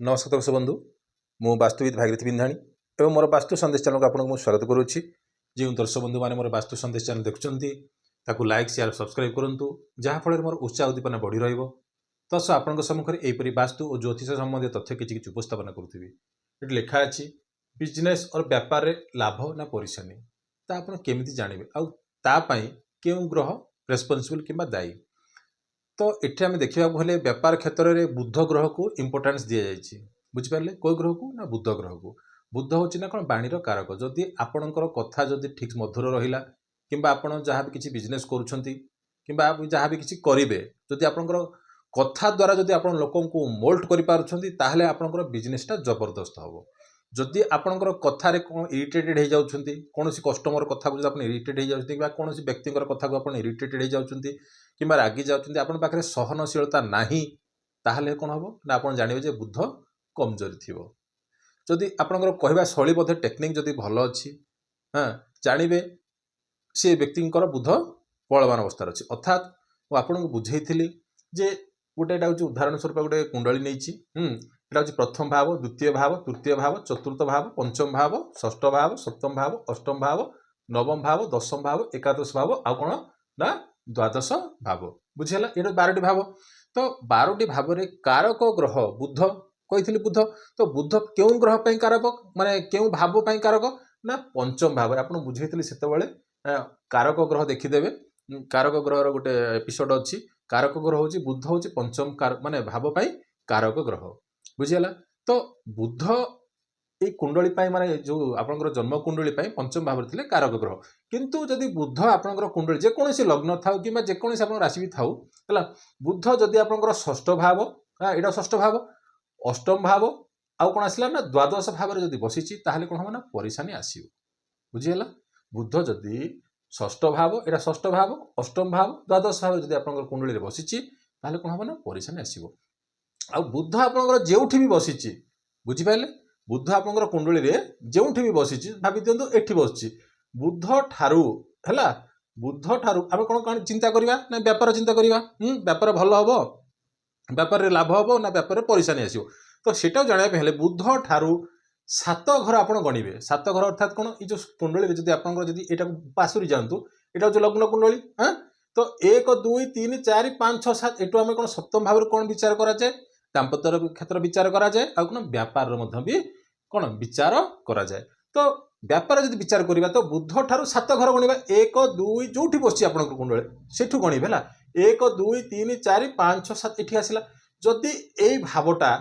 नमस्कार दर्शक बंधु मु वास्तुविद भागीरथी बिंधाणी एवं मोर वास्तु संदेश चैनल को आपको स्वागत करुच्ची। जो दर्शक बंधु मैंने मोर वास्तु संदेश चैनल देखुं लाइक शेयर सब्सक्राइब करूँ जहाँफल मोर उत्साह उद्दीपना बढ़ी रस आपण सम्मुखें यहपरी वास्तु और ज्योतिष संबंधी तथ्य किसी उपस्थापन करुवी। ये लिखा अच्छी बिजनेस और व्यापार रे लाभ ना परिशानी ता आपण केमिति जानबे आउ क्यों ग्रह रेस्पॉन्सिबल किंबा दायी। तो ये आम देखा गले व्यापार क्षेत्र में बुध ग्रह को इंपोर्टान्स दि जाए बुझिपारे कोई ग्रह को ना बुध ग्रह को। बुध हूँ ना कौन बाणीर कारक जदि आपणकर कथा जदि ठीक मधुर रहा कि आपड़ जहाँ भी किसी बिजनेस करुँच जहाँ भी किसी करेंगे जदि आपणकर कथा द्वारा जदि आप लोक मोल्ट कर आपणकर बिजनेसटा जबरदस्त हम। जदि आपणकर कथार कौन इरिटेटेड हो जाती कौन कस्टमर कथा को आप इरिटेड हो जाती कौन व्यक्ति कथा को आप इरिटेटेड हो जाती कि रागी जाती आप पाखे सहनशीलता नहीं ताहले कौन हम ना आप जानवे बुध कमजोरी थी। जदि आपणकर कहवा शैली बोधे टेक्निक जदि भल अच्छी हाँ जानवे सी व्यक्ति बुध बलवान अवस्था अच्छी। अर्थात मुझे बुझे जे गोटे उदाहरण स्वरूप गोटे कुंडली नहीं यहाँ प्रथम भाव द्वितीय भाव तृतीय भाव चतुर्थ भाव पंचम भाव षष्ठ भाव सप्तम भाव अष्टम भाव नवम भाव दशम भाव एकादश भाव आउ कौन ना द्वादश भाव बुझीगला। ये 12टी भाव। तो 12टी भाव रे कारक ग्रह बुध कही बुध। तो बुध क्यों ग्रह पर कारक माने क्यों भाव पर कारक ना पंचम भाव आप बुझे से कारक ग्रह देखीदेवे। कारक ग्रह गोटे एपिसोड अच्छी कारक ग्रह हूँ बुध हूँ पंचम माने भाव पाई कारक ग्रह बुझीगला। तो बुध ये कुंडली माने जो आपंकर जन्म कुंडली पंचम भाव थे कारक ग्रह। किंतु जदि बुध आपंकर कुंडली जेकोसी लग्न था कि जेकोसी आप राशि भी थाउ है बुध जदि आपंकर षष्ठ भाव यहाँ षष्ठ भाव अष्टम भाव आउ कौन आसला ना द्वादश भाव जब बसी कौन हम ना परेशानी आसो बुझीगला। बुध जदि षष्ठ भाव यहाँ षष्ठ भाव अष्टम भाव द्वादश भाव जब आप कुंडली बसी कौन हम ना परेशानी आसो। आ बुध आपंकर जो भी बसी बुझिपारे बुध आपंकर कुंडली जो भी बसी भावी दिंतु एठी बस बुध ठारू है बुध ठारू आम कौन कौन चिंता करवा ना व्यापार चिंता करवा व्यापार भल हम व्यापार लाभ हम ना व्यापार परेशानी आसो। तो सेटा जानापे हेले बुध ठारू 7 घर आप गणवे 7 घर अर्थात कौन ये कुंडली जब आप पासुरी जातु यहाँ हूँ लग्न कुंडली हाँ। तो 1 2 3 4 5 6 7 एटू आम कौन सप्तम भाव कौन विचार कराए दाम्पत्य क्षेत्र विचार कराए आ कौन व्यापार भी कौन विचार कराए। तो व्यापार जब विचार करवा तो बुध ठारू 7 घर गणवा 1 2 जो बस कुंडली से गणवे है 1 2 3 4 5 6 7 ये आसला। जदि यही भावटा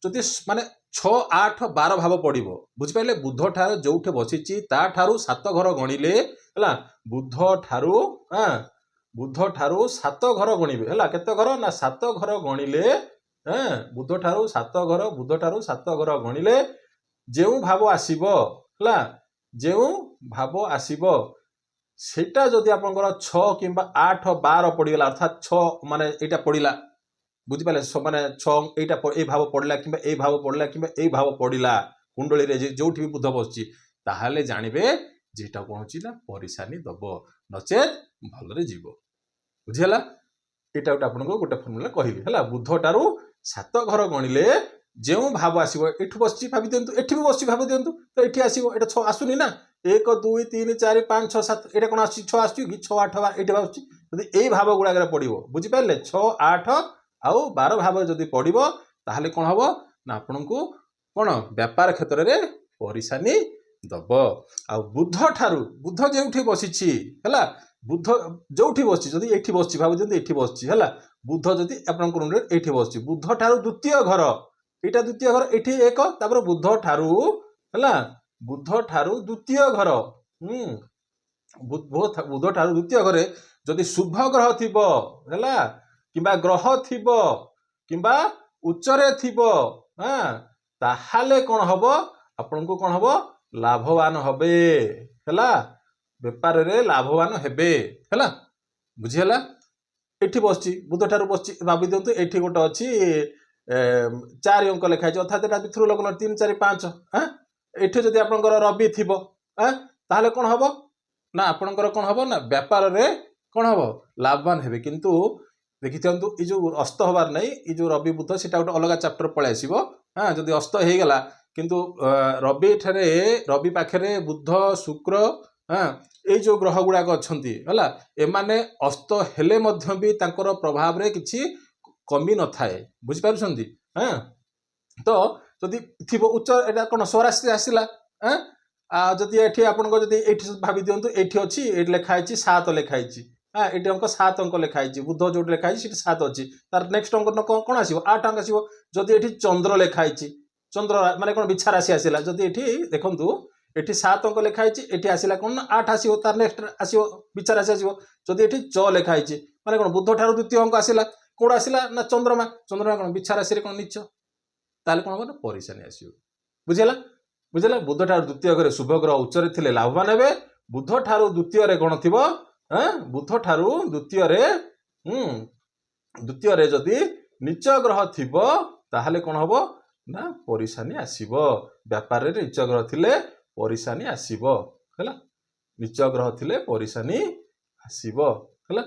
जदि माने 6 8 12 भाव पड़ो बुझिपारे बुध ठार जो बसी 7 घर गणिले है बुध ठारू हाँ बुध ठारू 7 घर गणवे है केते घर ना 7 घर गणिले हाँ बुध ठारू 7 घर बुध ठारू 7 घर गणिले जो भाव आसीबो है जो भाव आसीबो सेटा जदि आपंकर 6 किंबा 8 12 पड़गला अर्थात 6 माने एटा पड़िला बुझिपारे माने 6 ये भाव पड़ला कि ये भाव पड़ला कि ये भाव पड़िला कुंडली जो भी बुध बस ताहले जानबे जेटा कौन ना परेशानी दब नचेत भलरे जीव बुझीगला। यहाँ गोटे आपको गोटे फर्मुला कहली है बुध ठारू 7 घर गणिले जो भाव आसो ये बस भावी दिंतु ये भी बस भाव दिंतु तो ये आसो ये 6 आसुनी ना 1 2 3 4 5 6 7 ये कौन आस 6 आस 6 8 12 ये भावी यही भाव गुड़ाक पड़ो बुझिपारे 6 8 आउ 12 भाव जदि पड़ो ताहले कौन हम ना आपण को कौन व्यापार क्षेत्र में परेशानी दब। आ बुध ठारू बुध जो बसी है बुध जो बस जदि ये बस भाव ये बस है बुध जदि आपठी बस बुध ठारू द्वितीय घर यहाँ द्वितीय घर ये 1 तापर बुध ठारू है बुध ठारू द्वितीय घर बुध ठारू द्वितीय घरे जदि शुभ ग्रह थी है कि ग्रह थी कि उच्चरे थी हाँ ताहाले कौन हम आपण को कौन हम लाभवान हबे है बेपार रे लाभवान हेबे है बुझीगला। एठी बस बुध ठारू बस भावी दिंतु ये गोटे अच्छी 4 अंक लिखाई अर्थात यहाँ पितृ लग्न 3 4 5 हाँ ये जदि आपंकर रवि थी हाँ ताहले कौन हम ना आपंकर कौन हम ना व्यापार रे कौन हम लाभवान हेबे। किंतु देखी था ये जो अस्त हबार नहीं ये जो रवि बुध से गोटे अलग चैप्टर पलि आसो हाँ जदि अस्त हो गला किंतु रवि ठारे रवि पाखे बुध शुक्र हाँ ये जो ग्रह गुड़ाक अच्छा एमाने अस्त हेले मध्य भी तांकर प्रभाव रे किछि कमी न थाए बुझिपारुछंती हाँ तो जदि थिबो उच्च एटा कोन स्वराष्ट्र आसिला हाँ जदि एठी आपनको जदि एठी भाबी दियंतु एठी अछि एठी लेखा आइछि 7 लेखा आइछि हाँ एठी अंक 7 अंक लेखा आइछि बुध जोट लेखा आइछि सेठी 7 अछि तार नेक्स्ट अंक कोन आसीबो 8 अंक आसीबो जदि एठी चंद्र लेखा आइछि चंद्र माने कोन बिछा राशि आसिला जदि एठी देखंतु एठी 7 अंक लेखा आइछि एठी आसिला कोन 8 आसीबो तार नेक्स्ट आसीबो बिछा राशि आसीबो जदि एठी 6 लेखा आइछि माने कोन बुध ठारू द्वितीय अंक आसिला कोड आसिला ना चंद्रमा चंद्रमा कोन बिछा राशि रे कोन नीच ताले कोन हो परिशानी आसीबो बुझिला बुझला बुध ठारू द्वितीय घरे शुभ ग्रह उच्च रे थिले लाभवान हेबे बुध ठारू द्वितीय रे कोन थिबो बुध ठारू द्वितीय रे जदि नीच ग्रह थिबो ताहले कोन हबो ना परिशानी आसीबो व्यापार रे नीच ग्रह थिले परिशानी आसीबो हैला नीच ग्रह थिले परिशानी आसीबो हैला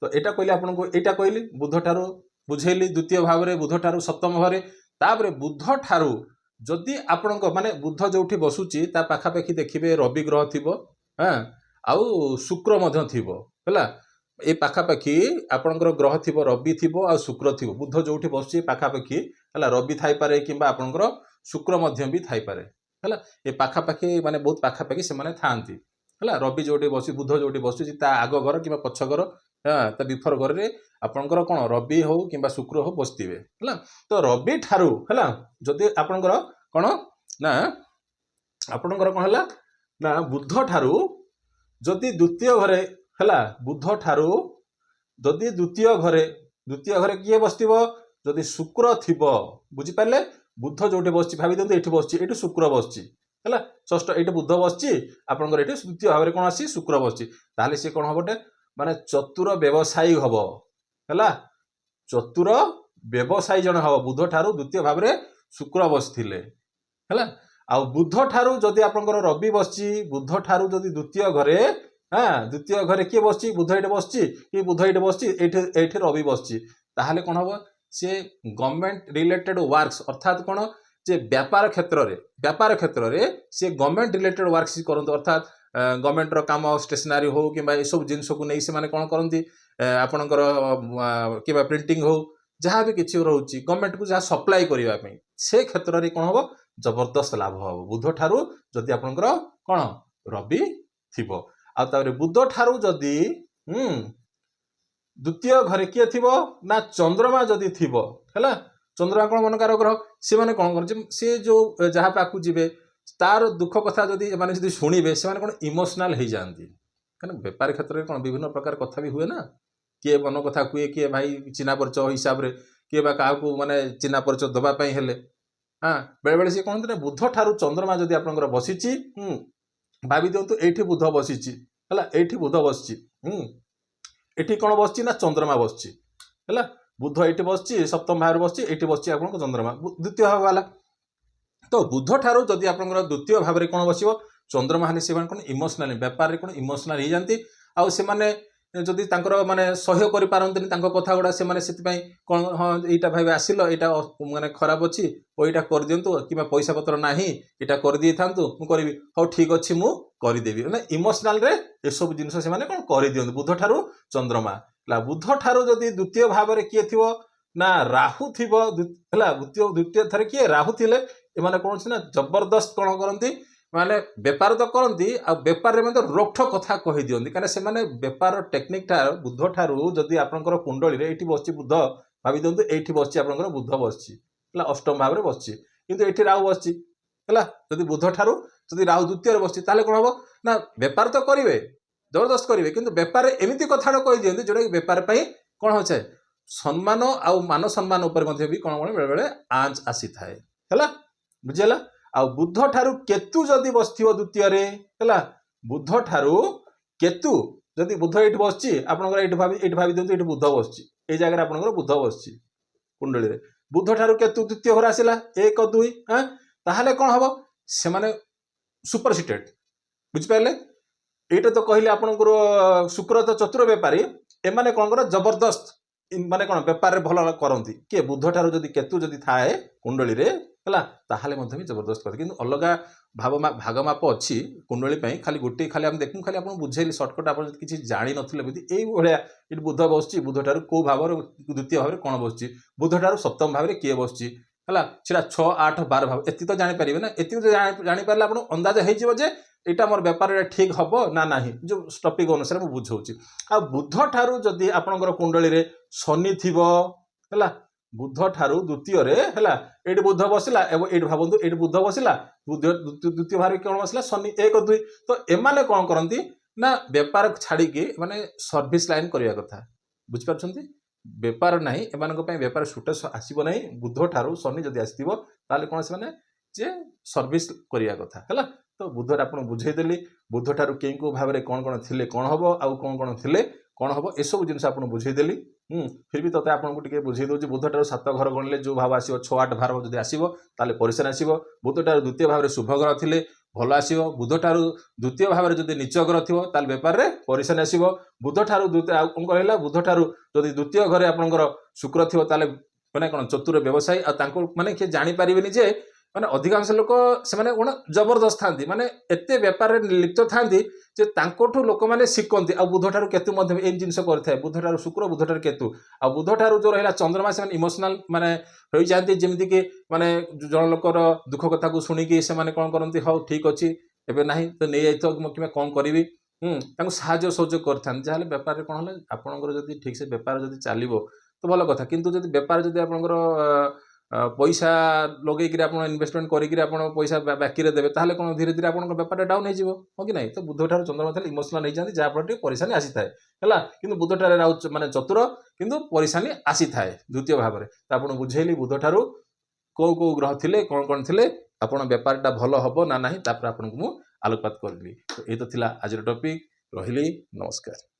तो एटा कहली आपन को एटा कहली बुध ठारू बुझेली द्वितीय भाव रे बुध ठारू सप्तम भाव रे तापरे बुध ठारू जदि आपण माने बुध जोठी बसुची ता पाखापाखि देखिबे रवि ग्रह थिबो हाँ आउ शुक्र मध्य थिबो हैला ए पाखापाखि आपणकर ग्रह थिबो रवि थिबो आ शुक्र थिबो बुध जोठी बसुची पाखापाखि हैला रवि थाई पारे किंबा आपणकर शुक्र मध्य भी थाई पारे हैला ए पाखापाखि माने बहुत पाखापाखि से माने थांती हैला रवि जोठी बसि बुध जोठी बसुची ता आग घर किंबा पछ घर हाँ ता विफर घर रे आपणकर कोन रवि हो किंबा शुक्र हो बसतिबे हैला तो रवि ठारू हैला जदि आपणकर कोन ना आपणकर कोन हला ना बुध ठारू जदि द्वितीय घरे हैला बुध ठारू जदि द्वितीय घरे किए बसतिबो जदि शुक्र थिबो बुझि पाले बुध जोठी बसची भाबी दंतु एठी बसची एठी शुक्र बसची हैला षष्ठ एठी बुध बसची आपणकर एठी द्वितीय भाबरे कोन आसी शुक्र बसची ताले से कोन हबोटे माने चतुर व्यवसायी हबो हैला चतुर व्यवसायी जन हबो बुध ठारू द्वितीय भाबरे शुक्र बसथिले हैला आ बुध ठारू जदि आपनकर रवि बसची बुध ठारू जदि द्वितीय घरे हाँ द्वितीय घरे किए बसची बुध एटे बसची कि बुध एटे बसची एठे रवि बसची ताहाले कोन हबो से गवर्नमेंट रिलेटेड वर्क्स अर्थात कोन जे व्यापार क्षेत्र रे से गवर्नमेंट रिलेटेड वर्क्स करंत अर्थात गवर्नमेंट रो काम स्टेशनरी हो किंबा ए सब जिंस को नै से माने कोन करंती आपनकर किंबा प्रिंटिंग हो जहाँ भी किसी रोची गवर्नमेंट को जहाँ सप्लाई करिवा पई से क्षेत्र रे कोन हबो जबरदस्त लाभ हबो बुध ठारू जदि आपनकर कोन रवि थिबो आ तारे बुध ठारू जदि द्वितीय घरे किए थिबो ना चंद्रमा जदि थिबो हैला चंद्रमा कोन मनकार ग्रह से माने कोन कर से जो जहाँ पाकू जिबे तार दुख कथा जदि माने जदि सुनिबे से माने कोन इमोशनल हो जाती कने व्यापार क्षेत्र में कोन विभिन्न प्रकार कथा भी हुए ना किए मन कथा कुए किए भाई चिन्हा परिचय हिसाब रे किए बा काहाकू माने चिन्हा परिचय दबा पई हेले हाँ बेले बेले से कोन थे बुध ठारू चंद्रमा जदि आपनकर बसिची भाबी दियंतु एठी बुध बसिची हैला एठी बुध बसची एठी कोन बसची ना चंद्रमा बसची हैला बुध एठी बसची सप्तम भाव बसची एठी बसची आपनकर चंद्रमा द्वितीय भाव वाला तो बुध ठारू जदि आपनकर द्वितीय भाव रे कोन बसिबो चंद्रमा हानि से कोन इमोशनल व्यापार रे कोन इमोशनल हो जाती आ से माने जदि तांकर माने सहयोग करि पारंतनी तांको कथा गुडा से माने सेति पई कोन हां एटा भाई आसिलो एटा माने खराब अछि ओ एटा कर दियंतु किबा पैसा पत्र नाही एटा कर दी थांतु मु करबी हो ठीक अछि मु करि देबी माने इमोशनल रे ए सब जिंस से माने कोन करि दियंतु बुध ठारू चंद्रमा ला बुध ठारू जदि द्वितीय भाव रे किए थिबो ना राहु थिबो हला द्वितीय थरे किए राहु थिले ए माने कोन छै ना जबरदस्त कोन करंती माने व्यापार तो करती आ व्यापार में रोकठ कथा कही दिखती कहीं से व्यापार टेक्निक टा बुध ठारू जदि आपंकर कुंडली ये बस बुध भाई दिखाँ ये बस बुध बस अष्टम भाव में बस कितु ये राहु बस जदि बुध ठारू जदि राहु द्वितीय बस कौन हम ना व्यापार तो करेंगे जबरदस्त करेंगे कि व्यापार एमती कथा कही दिखती जोटा कि व्यापार कौन हो सम्मान आउ मान सम्मान उपर भी कौन बेले बेले आंच आसी थाए बुझीगला आ बुध ठारू केतु जदि बसथिबो द्वितीय रे हैला बुध ठारू केतु जदि बुध एठी बसची आपनकर एठी भाबी दियंतु एठी बुध बसची ए जगह रे आपनकर बुध बसची कुंडली रे बुध ठारू केतु द्वितीय घर आसिला 1 2 हां ताहाले कोन हबो से माने सुपर सीटेड बुझ पाइले एटा तो कहले आपनकर शुक्र तो चतुर व्यापारी ए माने कोन कर जबरदस्त माने कोन व्यापार रे भलो करंती के बुध ठारू जदि केतु जदि थाए कुंडली रे ହେଲା ତାହେଲେ ମଧ୍ୟ ବି ଜବରଦସ୍ତ କଥା। କିନ୍ତୁ ଅଲଗା ଭାଗ ମାପ ଅଛି କୁଣ୍ଡଳୀ ପାଇଁ, ଖାଲି ଗୋଟିଏ ଖାଲି ଆମେ ଦେଖୁ, ଖାଲି ଆପଣଙ୍କୁ ବୁଝେଇଲି ସର୍ଟକଟ୍। ଆପଣ ଯଦି କିଛି ଜାଣିନଥିଲେ ଯଦି ଏଇଭଳିଆ ଏଠି ବୁଧ ବସୁଛି, ବୁଧଠାରୁ କୋଉ ଭାବରେ ଦ୍ୱିତୀୟ ଭାବରେ କ'ଣ ବସୁଛି, ବୁଧଠାରୁ ସପ୍ତମ ଭାବରେ କିଏ ବସୁଛି ହେଲା, ସେଟା 6, 8, 12 ଭାବ ଏତିକି ତ ଜାଣିପାରିବେ ନା। ଏତିକି ତ ଜାଣିପାରିଲେ ଆପଣ ଅନ୍ଦାଜ ହେଇଯିବ ଯେ ଏଇଟା ମୋର ବେପାରରେ ଠିକ୍ ହବ ନା ନାହିଁ, ଯେଉଁ ଟପିକ୍ ଅନୁସାରେ ମୁଁ ବୁଝଉଛି। ଆଉ ବୁଧଠାରୁ ଯଦି ଆପଣଙ୍କର କୁଣ୍ଡଳୀରେ ଶନି ଥିବ ହେଲା, ବୁଧଠାରୁ ଦ୍ୱିତୀୟରେ ହେଲା, ଏଇଠି ବୁଧ ବସିଲା ଏବଂ ଏଇଠି ଭାବନ୍ତୁ ଏଇଠି ବୁଧ ବସିଲା, ଦ୍ୱିତୀୟ ଭାବରେ କ'ଣ ବସିଲା, ଶନି 1, 2। ତ ଏମାନେ କ'ଣ କରନ୍ତି ନା ବେପାର ଛାଡ଼ିକି ମାନେ ସର୍ଭିସ ଲାଇନ୍ କରିବା କଥା, ବୁଝିପାରୁଛନ୍ତି। ବେପାର ନାହିଁ ଏମାନଙ୍କ ପାଇଁ, ବେପାର ସୁଟ ଆସିବ ନାହିଁ। ବୁଧଠାରୁ ଶନି ଯଦି ଆସିଥିବ ତାହେଲେ କ'ଣ ସେମାନେ ଯେ ସର୍ଭିସ କରିବା କଥା ହେଲା। ତ ବୁଧରେ ଆପଣ ବୁଝେଇଦେଲି, ବୁଧଠାରୁ କେଉଁ କେଉଁ ଭାବରେ କ'ଣ କ'ଣ ଥିଲେ କ'ଣ ହବ, ଆଉ କ'ଣ କ'ଣ ଥିଲେ କ'ଣ ହବ, ଏସବୁ ଜିନିଷ ଆପଣ ବୁଝେଇଦେଲି। ଫିର୍ ବି ତତେ ଆପଣଙ୍କୁ ଟିକେ ବୁଝେଇ ଦେଉଛି, ବୁଧଠାରୁ 7 ଘର ଗଣିଲେ ଯେଉଁ ଭାବ ଆସିବ 6, 8 ଭାବ ଯଦି ଆସିବ ତାହେଲେ ପରିଶାନ ଆସିବ। ବୁଧଠାରୁ ଦ୍ୱିତୀୟ ଭାବରେ ଶୁଭ ଗ୍ରହ ଥିଲେ ଭଲ ଆସିବ। ବୁଧଠାରୁ ଦ୍ୱିତୀୟ ଭାବରେ ଯଦି ନିଚ ଗ୍ରହ ଥିବ ତାହେଲେ ବେପାରରେ ପରିଶାନ ଆସିବ। ବୁଧଠାରୁ ଆଉ କ'ଣ କହିଲା, ବୁଧଠାରୁ ଯଦି ଦ୍ୱିତୀୟ ଘରେ ଆପଣଙ୍କର ଶୁକ୍ର ଥିବ ତାହେଲେ ମାନେ କ'ଣ ଚତୁର ବ୍ୟବସାୟୀ, ଆଉ ତାଙ୍କୁ ମାନେ କିଏ ଜାଣିପାରିବେନି ଯେ ମାନେ ଅଧିକାଂଶ ଲୋକ ସେମାନେ କ'ଣ ଜବରଦସ୍ତ ଥାନ୍ତି, ମାନେ ଏତେ ବେପାରରେ ଲିପ୍ତ ଥାନ୍ତି ଯେ ତାଙ୍କଠୁ ଲୋକମାନେ ଶିଖନ୍ତି। ଆଉ ବୁଧଠାରୁ କେତୁ ମଧ୍ୟ ଏଇ ଜିନିଷ କରିଥାଏ, ବୁଧଠାରୁ ଶୁକ୍ର, ବୁଧଠାରୁ କେତୁ। ଆଉ ବୁଧଠାରୁ ଯେଉଁ ରହିଲା ଚନ୍ଦ୍ରମା, ସେମାନେ ଇମୋସନାଲ ମାନେ ହୋଇଯାଆନ୍ତି, ଯେମିତିକି ମାନେ ଜଣ ଲୋକର ଦୁଃଖ କଥାକୁ ଶୁଣିକି ସେମାନେ କ'ଣ କରନ୍ତି, ହଉ ଠିକ୍ ଅଛି ଏବେ ନାହିଁ ତ ନେଇଯାଇଥିବ କିମ୍ବା କ'ଣ କରିବି, ତାଙ୍କୁ ସାହାଯ୍ୟ ସହଯୋଗ କରିଥାନ୍ତି। ଯାହାହେଲେ ବେପାରରେ କ'ଣ ହେଲେ ଆପଣଙ୍କର ଯଦି ଠିକ୍ସେ ବେପାର ଯଦି ଚାଲିବ ତ ଭଲ କଥା। କିନ୍ତୁ ଯଦି ବେପାର ଯଦି ଆପଣଙ୍କର ପଇସା ଲଗେଇକିରି ଆପଣ ଇନଭେଷ୍ଟମେଣ୍ଟ କରିକିରି ଆପଣ ପଇସା ବାକିରେ ଦେବେ, ତାହେଲେ କ'ଣ ଧୀରେ ଧୀରେ ଆପଣଙ୍କ ବେପାରଟା ଡାଉନ୍ ହେଇଯିବ, ହଁ କି ନାହିଁ। ତ ବୁଧଠାରୁ ଚନ୍ଦ୍ରମା ଥିଲେ ଇମୋସନାଲ ହେଇଯାନ୍ତି, ଯାହାଫଳରେ ଟିକେ ପରିଶାନୀ ଆସିଥାଏ ହେଲା। କିନ୍ତୁ ବୁଧଠାରେ ମାନେ ଚତୁର, କିନ୍ତୁ ପରିଶାନୀ ଆସିଥାଏ ଦ୍ୱିତୀୟ ଭାବରେ। ତ ଆପଣ ବୁଝେଇଲି ବୁଧଠାରୁ କୋଉ କୋଉ ଗ୍ରହ ଥିଲେ କ'ଣ କ'ଣ ଥିଲେ ଆପଣ ବେପାରଟା ଭଲ ହବ ନା ନାହିଁ, ତାପରେ ଆପଣଙ୍କୁ ମୁଁ ଆଲୋକପାତ କରିଲି। ତ ଏଇ ତ ଥିଲା ଆଜିର ଟପିକ୍। ରହିଲି, ନମସ୍କାର।